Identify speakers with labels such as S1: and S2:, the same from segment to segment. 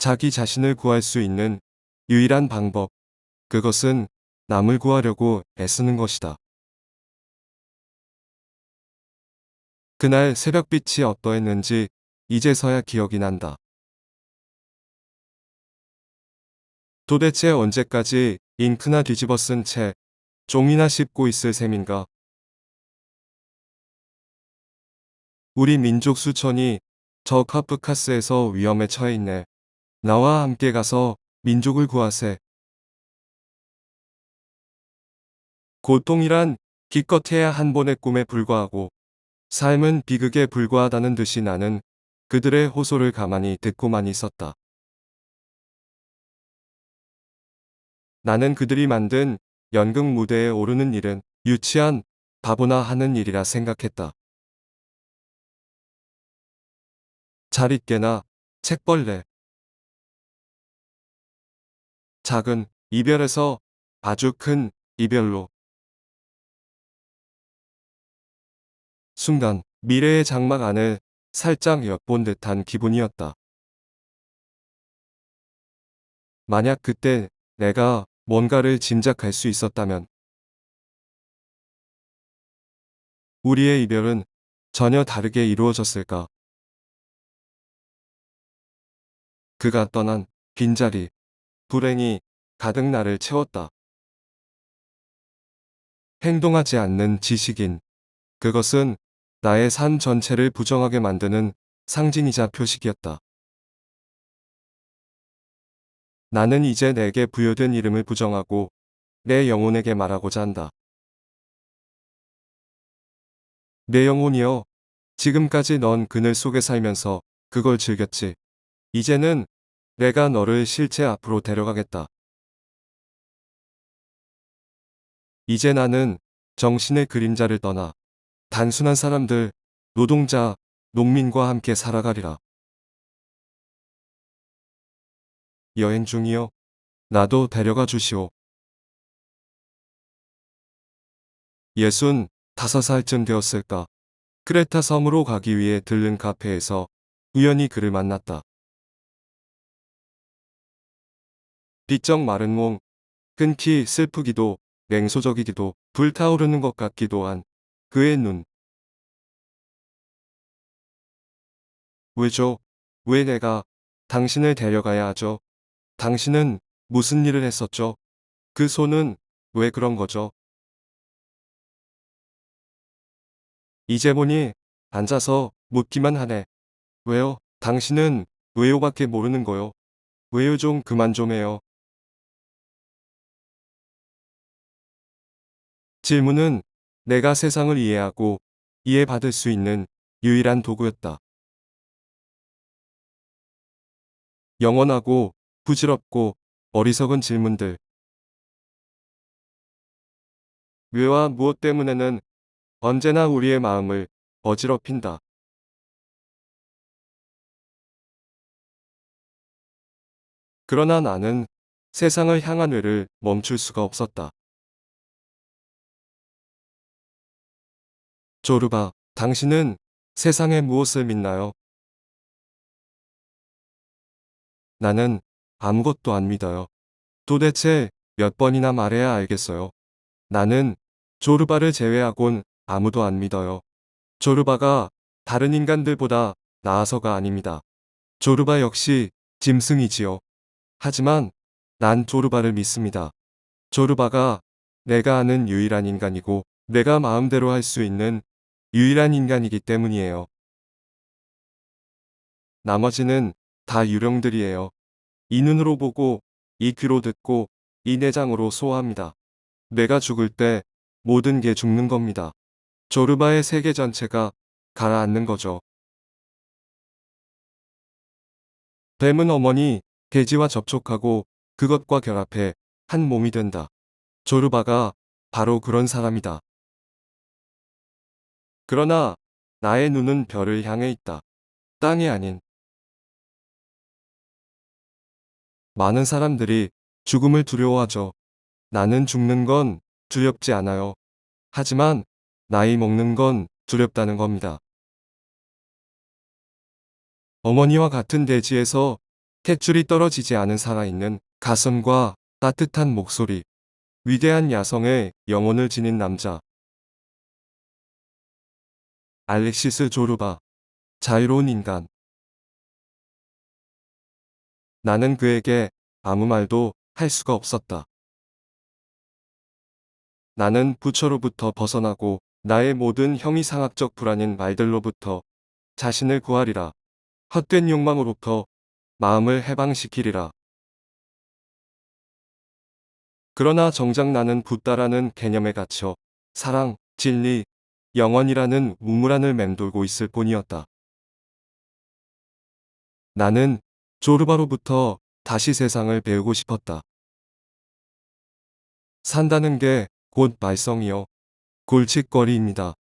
S1: 자기 자신을 구할 수 있는 유일한 방법, 그것은 남을 구하려고 애쓰는 것이다. 그날 새벽빛이 어떠했는지 이제서야 기억이 난다. 도대체 언제까지 잉크나 뒤집어 쓴 채 종이나 씹고 있을 셈인가? 우리 민족 수천이 저 카프카스에서 위험에 처해 있네. 나와 함께 가서 민족을 구하세. 고통이란 기껏해야 한 번의 꿈에 불과하고 삶은 비극에 불과하다는 듯이 나는 그들의 호소를 가만히 듣고만 있었다. 나는 그들이 만든 연극 무대에 오르는 일은 유치한 바보나 하는 일이라 생각했다. 자릿개나 책벌레, 작은 이별에서 아주 큰 이별로. 순간 미래의 장막 안을 살짝 엿본 듯한 기분이었다. 만약 그때 내가 뭔가를 짐작할 수 있었다면 우리의 이별은 전혀 다르게 이루어졌을까? 그가 떠난 빈자리, 불행이 가득 나를 채웠다. 행동하지 않는 지식인. 그것은 나의 삶 전체를 부정하게 만드는 상징이자 표식이었다. 나는 이제 내게 부여된 이름을 부정하고 내 영혼에게 말하고자 한다. 내 영혼이여, 지금까지 넌 그늘 속에 살면서 그걸 즐겼지. 이제는 내가 너를 실체 앞으로 데려가겠다. 이제 나는 정신의 그림자를 떠나 단순한 사람들, 노동자, 농민과 함께 살아가리라. 여행 중이여, 나도 데려가 주시오. 65살쯤 되었을까. 크레타 섬으로 가기 위해 들른 카페에서 우연히 그를 만났다. 비쩍 마른 몸, 끊기 슬프기도 냉소적이기도 불타오르는 것 같기도 한 그의 눈. 왜죠? 왜 내가 당신을 데려가야 하죠? 당신은 무슨 일을 했었죠? 그 손은 왜 그런 거죠? 이제 보니 앉아서 묻기만 하네. 왜요? 당신은 왜요밖에 모르는 거요. 왜요 좀 그만 좀 해요. 질문은 내가 세상을 이해하고 이해받을 수 있는 유일한 도구였다. 영원하고 부질없고 어리석은 질문들. 왜와 무엇 때문에는 언제나 우리의 마음을 어지럽힌다. 그러나 나는 세상을 향한 왜를 멈출 수가 없었다. 조르바, 당신은 세상에 무엇을 믿나요? 나는 아무것도 안 믿어요. 도대체 몇 번이나 말해야 알겠어요. 나는 조르바를 제외하곤 아무도 안 믿어요. 조르바가 다른 인간들보다 나아서가 아닙니다. 조르바 역시 짐승이지요. 하지만 난 조르바를 믿습니다. 조르바가 내가 아는 유일한 인간이고 내가 마음대로 할 수 있는 유일한 인간이기 때문이에요. 나머지는 다 유령들이에요. 이 눈으로 보고 이 귀로 듣고 이 내장으로 소화합니다. 내가 죽을 때 모든 게 죽는 겁니다. 조르바의 세계 전체가 가라앉는 거죠. 뱀은 어머니 돼지와 접촉하고 그것과 결합해 한 몸이 된다. 조르바가 바로 그런 사람이다. 그러나 나의 눈은 별을 향해 있다. 땅이 아닌. 많은 사람들이 죽음을 두려워하죠. 나는 죽는 건 두렵지 않아요. 하지만 나이 먹는 건 두렵다는 겁니다. 어머니와 같은 대지에서 탯줄이 떨어지지 않은 살아있는 가슴과 따뜻한 목소리. 위대한 야성의 영혼을 지닌 남자. 알렉시스 조르바. 자유로운 인간. 나는 그에게 아무 말도 할 수가 없었다. 나는 부처로부터 벗어나고 나의 모든 형이상학적 불안인 말들로부터 자신을 구하리라. 헛된 욕망으로부터 마음을 해방시키리라. 그러나 정작 나는 붓다라는 개념에 갇혀 사랑, 진리, 영원이라는 우물안을 맴돌고 있을 뿐이었다. 나는 조르바로부터 다시 세상을 배우고 싶었다. 산다는 게 곧 말썽이요. 골칫거리입니다.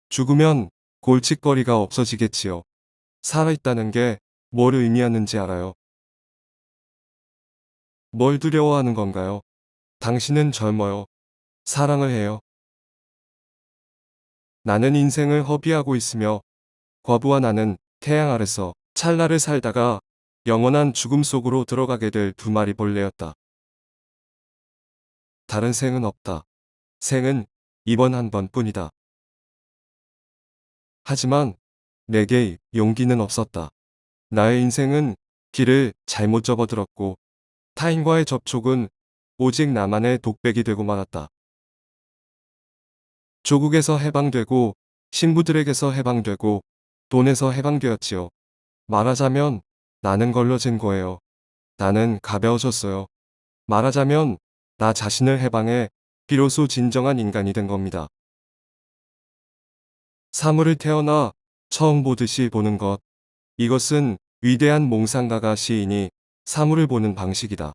S1: 죽으면 골칫거리가 없어지겠지요. 살아있다는 게 뭘 의미하는지 알아요? 뭘 두려워하는 건가요? 당신은 젊어요. 사랑을 해요. 나는 인생을 허비하고 있으며 과부와 나는 태양 아래서 찰나를 살다가 영원한 죽음 속으로 들어가게 될 두 마리 벌레였다. 다른 생은 없다. 생은 이번 한 번뿐이다. 하지만 내게 용기는 없었다. 나의 인생은 길을 잘못 접어들었고 타인과의 접촉은 오직 나만의 독백이 되고 말았다. 조국에서 해방되고 신부들에게서 해방되고 돈에서 해방되었지요. 말하자면 나는 걸러진 거예요. 나는 가벼워졌어요. 말하자면 나 자신을 해방해 비로소 진정한 인간이 된 겁니다. 사물을 태어나 처음 보듯이 보는 것. 이것은 위대한 몽상가가 시인이 사물을 보는 방식이다.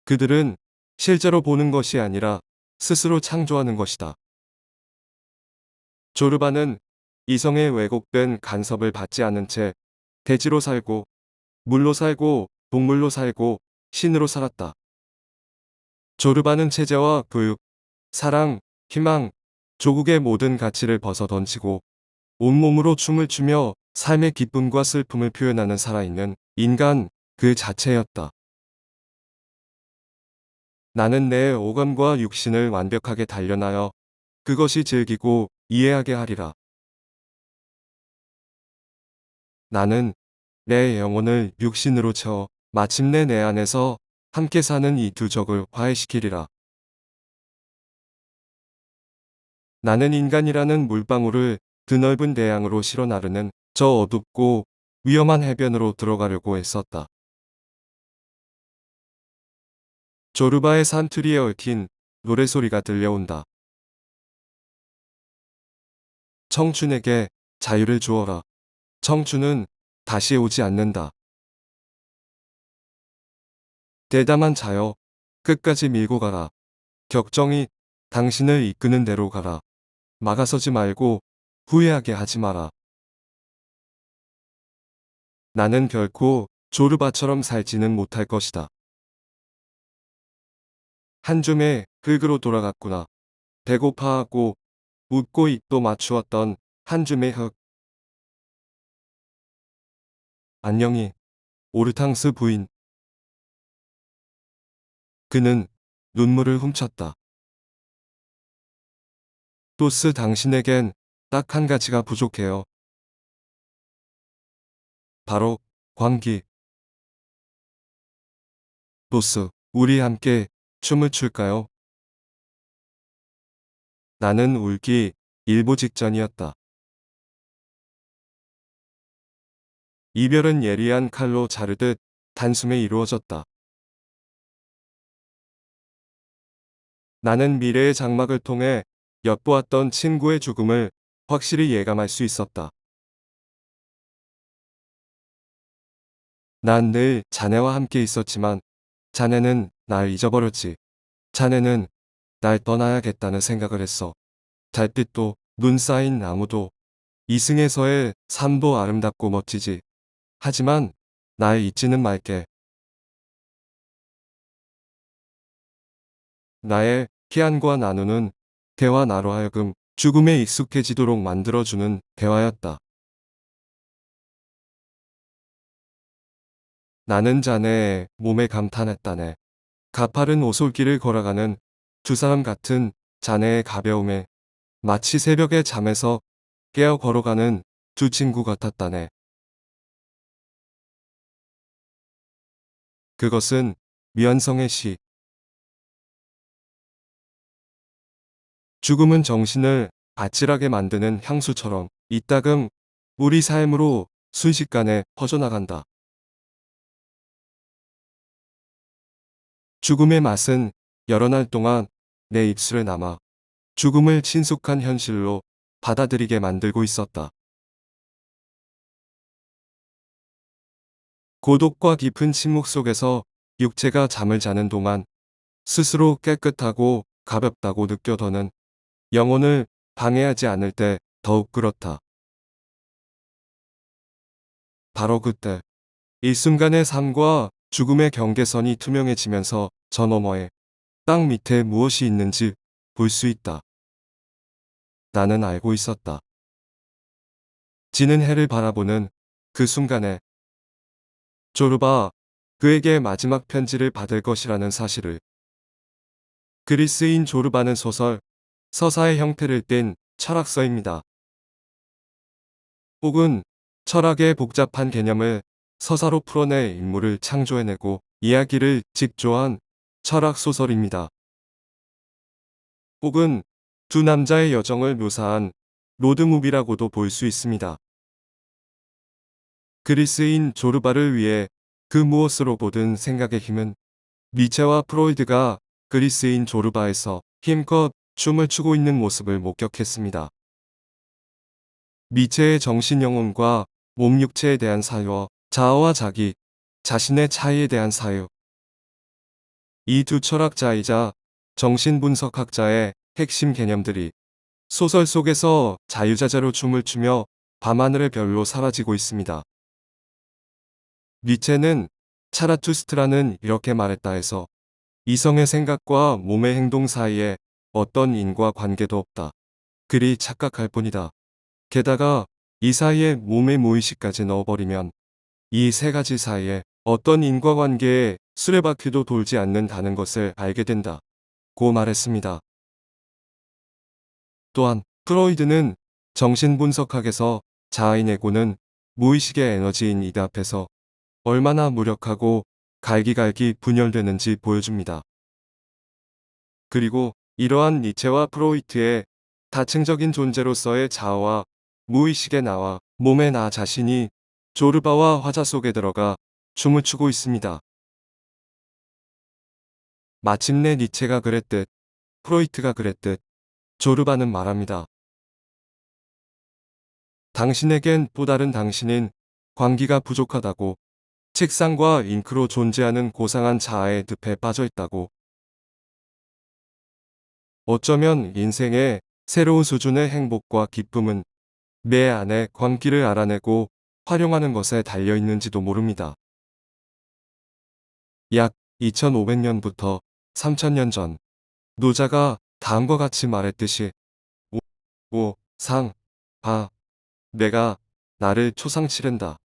S1: 그들은 실제로 보는 것이 아니라 스스로 창조하는 것이다. 조르바는 이성의 왜곡된 간섭을 받지 않은 채 대지로 살고 물로 살고 동물로 살고 신으로 살았다. 조르바는 체제와 교육, 사랑, 희망, 조국의 모든 가치를 벗어 던지고 온몸으로 춤을 추며 삶의 기쁨과 슬픔을 표현하는 살아있는 인간 그 자체였다. 나는 내 오감과 육신을 완벽하게 단련하여 그것이 즐기고 이해하게 하리라. 나는 내 영혼을 육신으로 채워 마침내 내 안에서 함께 사는 이 두 적을 화해시키리라. 나는 인간이라는 물방울을 드넓은 대양으로 실어 나르는 저 어둡고 위험한 해변으로 들어가려고 애썼다. 조르바의 산투리에 얽힌 노래소리가 들려온다. 청춘에게 자유를 주어라. 청춘은 다시 오지 않는다. 대담한 자여, 끝까지 밀고 가라. 격정이 당신을 이끄는 대로 가라. 막아서지 말고 후회하게 하지 마라. 나는 결코 조르바처럼 살지는 못할 것이다. 한 줌의 흙으로 돌아갔구나. 배고파하고 웃고 입도 맞추었던 한 줌의 흙. 안녕히, 오르탕스 부인. 그는 눈물을 훔쳤다. 또스 당신에겐 딱 한 가지가 부족해요. 바로 광기. 또스, 우리 함께 춤을 출까요? 나는 울기 일보 직전이었다. 이별은 예리한 칼로 자르듯 단숨에 이루어졌다. 나는 미래의 장막을 통해 엿보았던 친구의 죽음을 확실히 예감할 수 있었다. 난 늘 자네와 함께 있었지만 자네는 날 잊어버렸지. 자네는 날 떠나야겠다는 생각을 했어. 달빛도 눈 쌓인 나무도 이승에서의 삶도 아름답고 멋지지. 하지만 날 잊지는 말게. 나의 희안과 나누는 대화 나로 하여금 죽음에 익숙해지도록 만들어주는 대화였다. 나는 자네의 몸에 감탄했다네. 가파른 오솔길을 걸어가는 두 사람 같은 자네의 가벼움에 마치 새벽의 잠에서 깨어 걸어가는 두 친구 같았다네. 그것은 미완성의 시. 죽음은 정신을 아찔하게 만드는 향수처럼 이따금 우리 삶으로 순식간에 퍼져나간다. 죽음의 맛은 여러 날 동안 내 입술에 남아 죽음을 친숙한 현실로 받아들이게 만들고 있었다. 고독과 깊은 침묵 속에서 육체가 잠을 자는 동안 스스로 깨끗하고 가볍다고 느껴더는 영혼을 방해하지 않을 때 더욱 그렇다. 바로 그때 일순간의 삶과 죽음의 경계선이 투명해지면서 저 너머에 땅 밑에 무엇이 있는지 볼 수 있다. 나는 알고 있었다. 지는 해를 바라보는 그 순간에 조르바 그에게 마지막 편지를 받을 것이라는 사실을. 그리스인 조르바는 소설, 서사의 형태를 띤 철학서입니다. 혹은 철학의 복잡한 개념을 서사로 풀어내 인물을 창조해내고 이야기를 직조한 철학 소설입니다. 혹은 두 남자의 여정을 묘사한 로드무비라고도 볼 수 있습니다. 그리스인 조르바를 위해 그 무엇으로 보든 생각의 힘은 니체와 프로이드가 그리스인 조르바에서 힘껏 춤을 추고 있는 모습을 목격했습니다. 니체의 정신 영혼과 몸 육체에 대한 사유, 자아와 자기, 자신의 차이에 대한 사유. 이 두 철학자이자 정신분석학자의 핵심 개념들이 소설 속에서 자유자재로 춤을 추며 밤하늘의 별로 사라지고 있습니다. 니체는 차라투스트라는 이렇게 말했다 해서 이성의 생각과 몸의 행동 사이에 어떤 인과 관계도 없다. 그리 착각할 뿐이다. 게다가 이 사이에 몸의 무의식까지 넣어버리면 이 세 가지 사이에 어떤 인과관계에 수레바퀴도 돌지 않는다는 것을 알게 된다. 고 말했습니다. 또한 프로이드는 정신분석학에서 자아인 에고는 무의식의 에너지인 이다 앞에서 얼마나 무력하고 갈기갈기 분열되는지 보여줍니다. 그리고 이러한 니체와 프로이트의 다층적인 존재로서의 자아와 무의식의 나와 몸의 나 자신이 조르바와 화자 속에 들어가 춤을 추고 있습니다. 마침내 니체가 그랬듯 프로이트가 그랬듯 조르바는 말합니다. 당신에겐 또 다른 당신인 광기가 부족하다고, 책상과 잉크로 존재하는 고상한 자아의 늪에 빠져 있다고. 어쩌면 인생의 새로운 수준의 행복과 기쁨은 내 안에 광기를 알아내고 활용하는 것에 달려 있는지도 모릅니다. 약 2500년부터 3000년 전 노자가 다음과 같이 말했듯이 오, 상, 바, 내가 나를 초상치른다.